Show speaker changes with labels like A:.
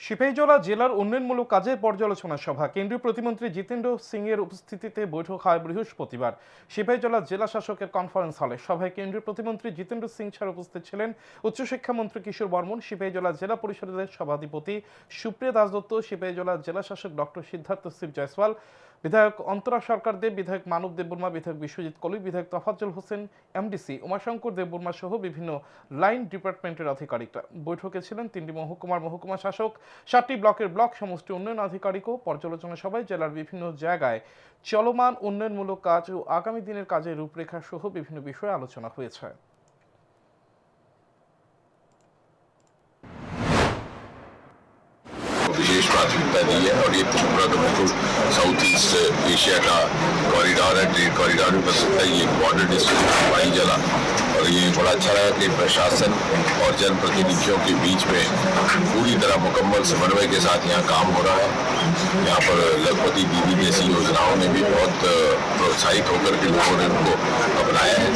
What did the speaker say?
A: সিপাহীজলা জেলার উন্নয়নমূলক কাজের পর্যালোচনা সভা কেন্দ্রীয় প্রতিমন্ত্রী জিতেন্দ্র সিং এর উপস্থিতিতে বৈঠক হয় বৃহস্পতিবার সিপাহীজলা জেলা শাসকের কনফারেন্স হলে। সভায় কেন্দ্রীয় প্রতিমন্ত্রী জিতেন্দ্র সিং ছাড়া উপস্থিত ছিলেন উচ্চশিক্ষামন্ত্রী কিশোর বর্মন, সিপাহীজলা জেলা পরিষদের সভাধিপতি সুপ্রিয়া দাসদত্ত, সিপাহীজলা জেলা শাসক ডক্টর সিদ্ধার্থ শিব জয়সওয়াল, বিধায়ক অন্তরা সরকার দেব, বিধায়ক মানব দেববর্মা, বিধায়ক বিশ্বজিৎ কলি, বিধায়ক তফাজ্জল হোসেন, এমডিসি উমাশঙ্কর দেববর্মা সহ বিভিন্ন লাইন ডিপার্টমেন্টের আধিকারিকরা। বৈঠকে ছিলেন 3টি মহকুমার মহকুমা শাসক, 7টি ব্লকের ব্লক সমষ্টি উন্নয়ন আধিকারিক ও পর্যালোচনা সভায় জেলার বিভিন্ন জায়গায় চলমান উন্নয়নমূলক কাজ ও আগামী দিনের কাজের রূপরেখা সহ বিভিন্ন বিষয়ে আলোচনা হয়েছে।
B: विशेष प्राथमिकता दी है और ये त्रिपुरा तो बिल्कुल साउथ ईस्ट एशिया का कॉरिडोर है, ट्रेड कॉरिडोर भी बन सकता है। ये बॉर्डर डिस्ट्रिक्ट सिपाहीजला और ये बड़ा अच्छा रहा कि प्रशासन और जनप्रतिनिधियों के बीच में पूरी तरह मुकम्मल समन्वय के साथ यहाँ काम हो रहा है। यहाँ पर लखपति दीदी जैसी योजनाओं ने भी बहुत प्रोत्साहित होकर के लोगों ने उनको अपनाया है।